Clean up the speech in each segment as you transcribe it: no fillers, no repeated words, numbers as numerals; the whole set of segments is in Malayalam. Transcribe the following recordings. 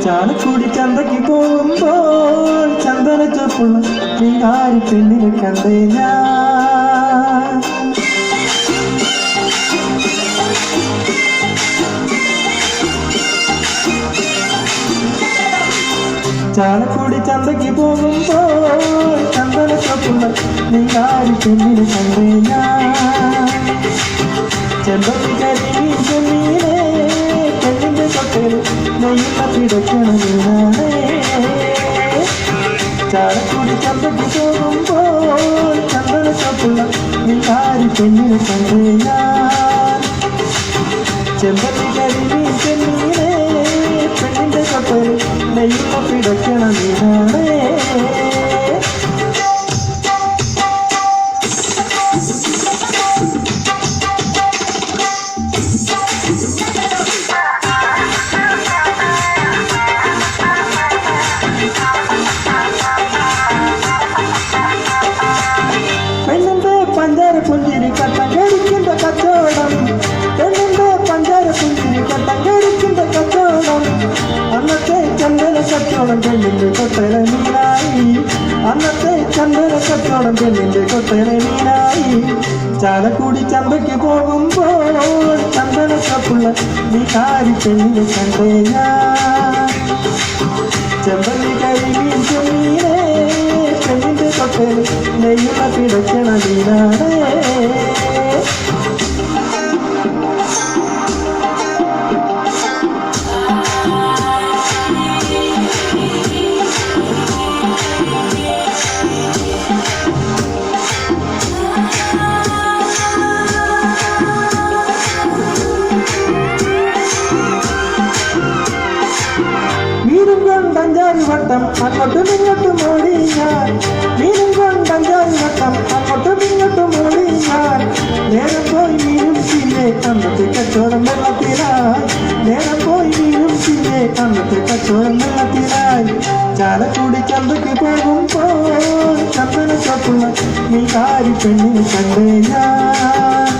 ചാലക്കുടി ചന്തയ്ക്ക് പോകുമ്പോൾ ചന്ദന ചൊപ്പുള്ള നീകാരി പെണ്ണിനെ കണ്ടേ ഞാൻ. ചാലക്കുടി ചന്തയ്ക്ക് പോകുമ്പോൾ ചന്ദന ചൊപ്പുള്ള നീകാരി പെണ്ണിനെ കണ്ടേ ഞാൻ. ചെമ്പത്തി കരിമീൻ ചെമ്മീനെ പെണ്ണിന്റെ തൊട്ടേൽ നെയ്യുന്ന പിടയ്ക്കണ വീണാണേ. ചാലക്കുടി ചന്തയ്ക്ക് പോകുമ്പോൾ ചന്ദന ചൊപ്പുള്ള നീകാരി പെണ്ണിനെ കണ്ടേ ഞാൻ. ചെമ്പത്തി കരിമീൻ ചെമ്മീനെ പെണ്ണിന്റെ തൊട്ടേൽ നെയ്യുന്ന പിടയ്ക്കണ വീണാണേ. പഞ്ചാര പുഞ്ചിരി കട്ടങ്കരിക്കുന്ന കച്ചവടം, പെണ്ണിന്റെ പഞ്ചാര പുഞ്ചിരി കട്ടങ്കരിക്കുന്ന കച്ചവടം. അന്നത്തെ ചന്ദന കച്ചവടം പെണ്ണിന്റെ കൊട്ടര മീനായി. അന്നത്തെ ചന്ദന കച്ചവടം പെണ്ണിന്റെ കൊട്ടര മീനായി. ചാലക്കുടി ചന്തയ്ക്ക് പോകുമ്പോൾ ചന്ദന ചൊപ്പുള്ള നീകാരി പെണ്ണിനെ കണ്ടേ ഞാൻ. ചെമ്പല്ലി കരിമീൻ ചെമ്മീനെ പെണ്ണിന്റെ തൊട്ടേൽ നെയ്യുന്ന പിടയ്ക്കണ വീണാണേ. മീനും കൊണ്ടഞ്ചാറ് വട്ടം അങ്ങോട്ടും ഇങ്ങോട്ടും ഓടി ഞാൻ. മീനും കൊണ്ടഞ്ചാറ് വട്ടം അങ്ങോട്ടും ഇങ്ങോട്ടും ഓടി ഞാൻ. നേരം പോയി മീനും ചില്ലേ അന്നത്തെ കച്ചവടം വെള്ളത്തിലായി. നേരം പോയി മീനും ചില്ലേ അന്നത്തെ കച്ചവടം വെള്ളത്തിലായി. ചാലക്കുടി ചന്തയ്ക്ക് പോകുമ്പോൾ ചന്ദന ചൊപ്പുള്ള നീകാരി പെണ്ണിനെ കണ്ടേ ഞാൻ.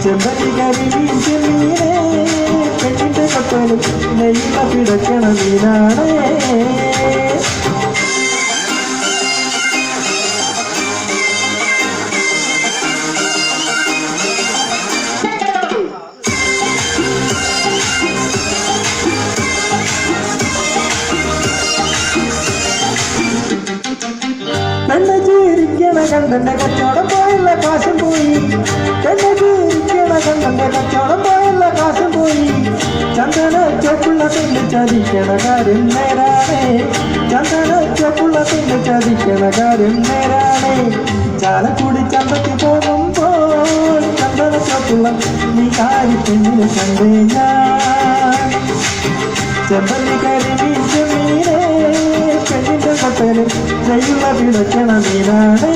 ചെമ്പല്ലി കരിമീൻ ചെമ്മീനെ പെണ്ണിന്റെ കൊട്ടേൽ നെയ്യുന്ന പിടയ്ക്കണ വീണാണേ. പെണ്ണ് ചിരിക്കണ കണ്ടെന്റെ കച്ചവടം പോയുള്ള കാശും പോയി. പെണ്ണ് ചിരിക്കണ കണ്ടെന്റെ കച്ചവടം പോയുള്ള കാശും പോയി. ചന്ദന ചൊപ്പുള്ള പെണ്ണ് ചതിക്കണ കാര്യം നേരാണേ. ചന്ദന ചൊപ്പുള്ള പെണ്ണ് ചതിക്കണ കാര്യം നേരാണേ. ചാലക്കുടി ചന്തയ്ക്ക് പോകുമ്പോൾ ചന്ദന ചൊപ്പുള്ള നീകാരി പെണ്ണിനെ കണ്ടേ ഞാൻ. ചെമ്പല്ലി കരിമീൻ ചെമ്മീനെ പെണ്ണിന്റെ കൊട്ടേൽ നെയ്യുന്ന പിടയ്ക്കണ വീണാണേ.